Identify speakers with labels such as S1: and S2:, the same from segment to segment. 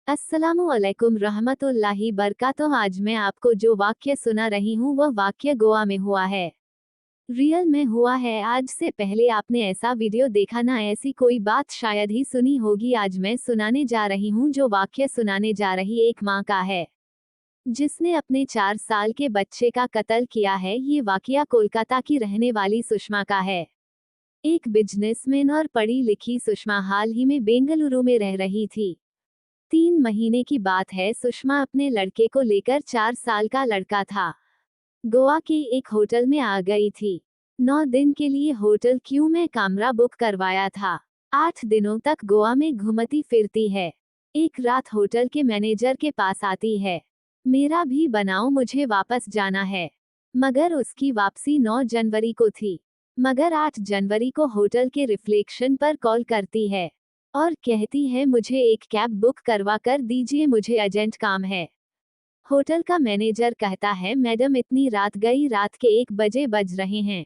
S1: अस्सलामुअलैकुम रहमतुल्लाहि बरकातुहू। आज मैं आपको जो वाक्य सुना रही हूँ वह वाक्य गोवा में हुआ है। रियल में हुआ है। आज से पहले आपने ऐसा वीडियो देखा ना, ऐसी कोई बात शायद ही सुनी होगी। आज मैं सुनाने जा रही हूँ जो वाक्य सुनाने जा रही एक माँ का है जिसने अपने 4 साल के बच्चे का कत्ल किया है। ये वाकया कोलकाता की रहने वाली सुषमा का है। एक बिजनेसमैन और पढ़ी लिखी सुषमा हाल ही में बेंगलुरु में रह रही थी। 3 महीने की बात है। सुषमा अपने लड़के को लेकर 4 साल का लड़का था, गोवा के एक होटल में आ गई थी। 9 दिन के लिए होटल क्यू में कमरा बुक करवाया था। 8 दिनों तक गोवा में घूमती फिरती है। एक रात होटल के मैनेजर के पास आती है, मेरा भी बनाओ, मुझे वापस जाना है। मगर उसकी वापसी 9 जनवरी को थी। मगर 8 जनवरी को होटल के रिफ्लेक्शन पर कॉल करती है और कहती है, मुझे एक कैब बुक करवा कर दीजिए, मुझे अर्जेंट काम है। होटल का मैनेजर कहता है, मैडम इतनी रात गई, रात के 1 बजे बज रहे हैं,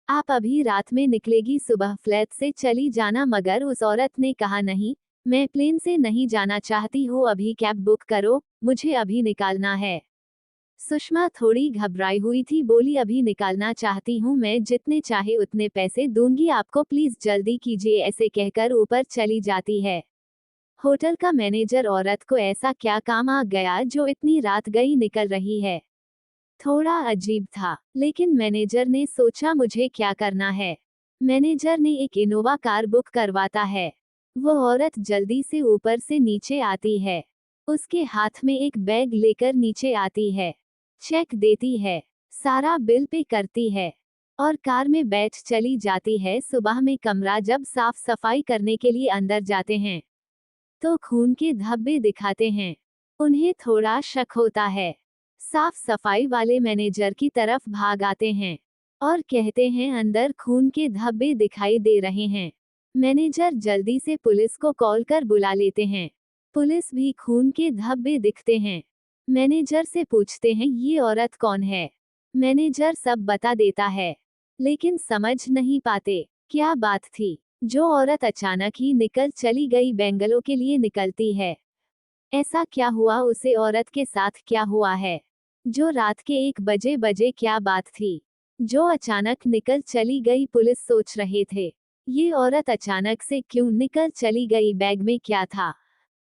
S1: आप अभी रात में निकलेगी, सुबह फ्लाइट से चली जाना। मगर उस औरत ने कहा, नहीं, मैं प्लेन से नहीं जाना चाहती हूँ, अभी कैब बुक करो, मुझे अभी निकालना है। सुषमा थोड़ी घबराई हुई थी, बोली, अभी निकालना चाहती हूँ, मैं जितने चाहे उतने पैसे दूंगी आपको, प्लीज जल्दी कीजिए। ऐसे कहकर ऊपर चली जाती है। होटल का मैनेजर, औरत को ऐसा क्या काम आ गया जो इतनी रात गई निकल रही है। थोड़ा अजीब था, लेकिन मैनेजर ने सोचा, मुझे क्या करना है। मैनेजर ने एक इनोवा कार बुक करवाता है। वो औरत जल्दी से ऊपर से नीचे आती है। उसके हाथ में एक बैग लेकर नीचे आती है, चेक देती है, सारा बिल पे करती है और कार में बैठ चली जाती है। सुबह में कमरा जब साफ सफाई करने के लिए अंदर जाते हैं तो खून के धब्बे दिखाते हैं। उन्हें थोड़ा शक होता है। साफ सफाई वाले मैनेजर की तरफ भाग आते हैं और कहते हैं, अंदर खून के धब्बे दिखाई दे रहे हैं। मैनेजर जल्दी से पुलिस को कॉल कर बुला लेते हैं। पुलिस भी खून के धब्बे दिखते हैं। मैनेजर से पूछते हैं, ये औरत कौन है। मैनेजर सब बता देता है, लेकिन समझ नहीं पाते क्या बात थी। जो औरत अचानक ही निकल चली गई, बेंगलोर के लिए निकलती है, ऐसा क्या हुआ, उसे औरत के साथ क्या हुआ है। जो रात के 1 बजे क्या बात थी जो अचानक निकल चली गई। पुलिस सोच रहे थे, ये औरत अचानक से क्यों निकल चली गई, बैग में क्या था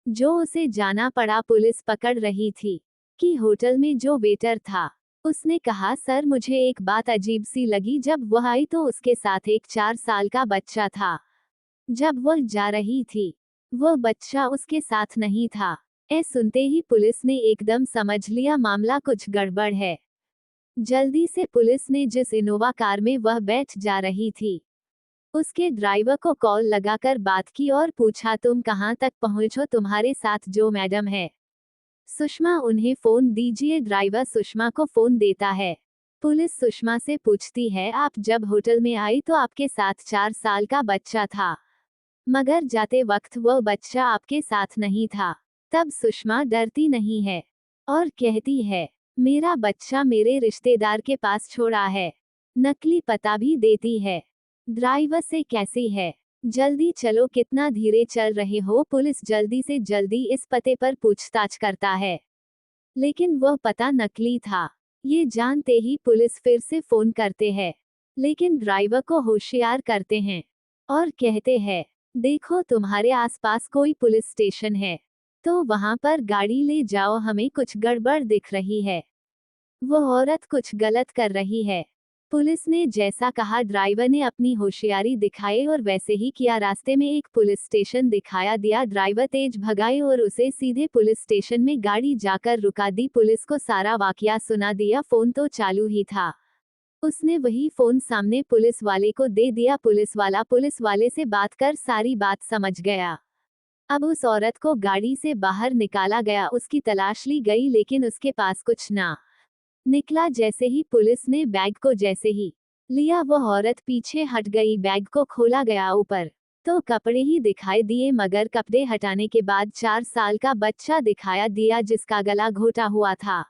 S1: जो उसे जाना पड़ा। पुलिस पकड़ रही थी कि होटल में जो वेटर था, उसने कहा, सर मुझे एक बात अजीब सी लगी, जब वह आई तो उसके साथ एक 4 साल का बच्चा था। जब वह जा रही थी, वह बच्चा उसके साथ नहीं था। सुनते ही पुलिस ने एकदम समझ लिया, मामला कुछ गड़बड़ है। जल्दी से पुलिस ने जिस इनोवा कार में वह बैठ जा रही थी, उसके ड्राइवर को कॉल लगाकर बात की और पूछा, तुम कहाँ तक पहुंचो, तुम्हारे साथ जो मैडम है। सुषमा, उन्हें फोन दीजिए। ड्राइवर सुषमा को फोन देता है। पुलिस सुषमा से पूछती है, आप जब होटल में आई तो आपके साथ 4 साल का बच्चा था, मगर जाते वक्त वो बच्चा आपके साथ नहीं था। तब सुषमा डरती नहीं है और कहती है, मेरा बच्चा मेरे रिश्तेदार के पास छोड़ा है। नकली पता भी देती है। ड्राइवर से कैसी है, जल्दी चलो, कितना धीरे चल रहे हो। पुलिस जल्दी से जल्दी इस पते पर पूछताछ करता है, लेकिन वह पता नकली था। ये जानते ही पुलिस फिर से फोन करते हैं, लेकिन ड्राइवर को होशियार करते हैं और कहते हैं, देखो तुम्हारे आसपास कोई पुलिस स्टेशन है तो वहां पर गाड़ी ले जाओ, हमें कुछ गड़बड़ दिख रही है, वो औरत कुछ गलत कर रही है। पुलिस ने जैसा कहा, ड्राइवर ने अपनी होशियारी दिखाई और वैसे ही किया। रास्ते में एक पुलिस स्टेशन दिखाया दिया, ड्राइवर तेज भगाए और उसे सीधे पुलिस स्टेशन में गाड़ी जाकर रुका दी। पुलिस को सारा वाकया सुना दिया, फोन तो चालू ही था। उसने वही फोन सामने पुलिस वाले को दे दिया। पुलिस वाला पुलिस वाले से बात कर सारी बात समझ गया। अब उस औरत को गाड़ी से बाहर निकाला गया, उसकी तलाश ली गई, लेकिन उसके पास कुछ ना निकला। जैसे ही पुलिस ने बैग को जैसे ही लिया, वह औरत पीछे हट गई। बैग को खोला गया, ऊपर तो कपड़े ही दिखाई दिए, मगर कपड़े हटाने के बाद 4 साल का बच्चा दिखाया दिया, जिसका गला घोटा हुआ था,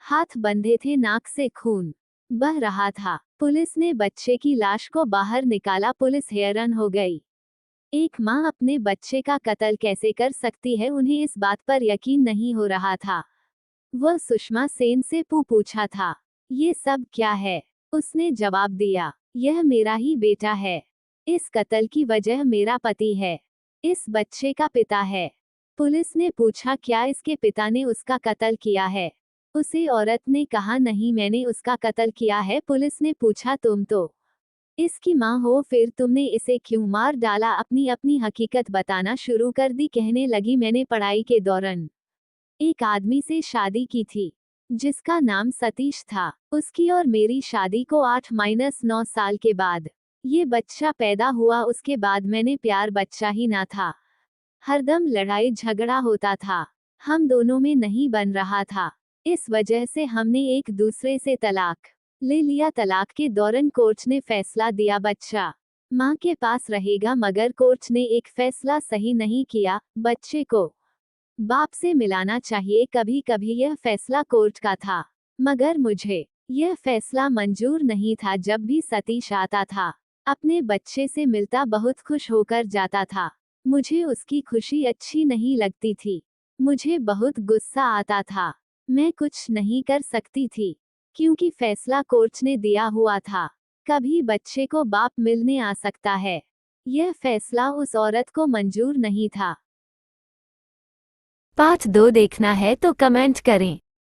S1: हाथ बंधे थे, नाक से खून बह रहा था। पुलिस ने बच्चे की लाश को बाहर निकाला। पुलिस हैरान हो गई। एक माँ अपने बच्चे का कत्ल कैसे कर सकती है, उन्हें इस बात पर यकीन नहीं हो रहा था। वह सुषमा सेन से पूछा था, ये सब क्या है? उसने जवाब दिया, यह मेरा ही बेटा है। इस कत्ल की वजह मेरा पति है। इस बच्चे का पिता है। पुलिस ने पूछा, क्या इसके पिता ने उसका कत्ल किया है? उसे औरत ने कहा, नहीं, मैंने उसका कत्ल किया है। पुलिस ने पूछा, तुम तो इसकी माँ हो, फिर तुमने इसे क्यों मार डाला? अपनी अपनी हकीकत बताना शुरू कर दी। कहने लगी, मैंने पढ़ाई के दौरान एक आदमी से शादी की थी जिसका नाम सतीश था। उसकी और मेरी शादी को 8-9 साल के बाद ये बच्चा पैदा हुआ। उसके बाद मैंने प्यार, बच्चा ही ना था। हरदम लड़ाई झगड़ा होता था। हम दोनों में नहीं बन रहा था। इस वजह से हमने एक दूसरे से तलाक ले लिया। तलाक के दौरान कोर्ट ने फैसला दिया, बच्चा माँ के पास रहेगा, मगर कोर्ट ने एक फैसला सही नहीं किया, बच्चे को बाप से मिलाना चाहिए। कभी कभी यह फैसला कोर्ट का था, मगर मुझे यह फैसला मंजूर नहीं था। जब भी सतीश आता था, अपने बच्चे से मिलता, बहुत खुश होकर जाता था। मुझे उसकी खुशी अच्छी नहीं लगती थी। मुझे बहुत गुस्सा आता था। मैं कुछ नहीं कर सकती थी, क्योंकि फैसला कोर्ट ने दिया हुआ था। कभी बच्चे को बाप मिलने आ सकता है। यह फैसला उस औरत को मंजूर नहीं था। पार्ट 2 देखना है तो कमेंट करें।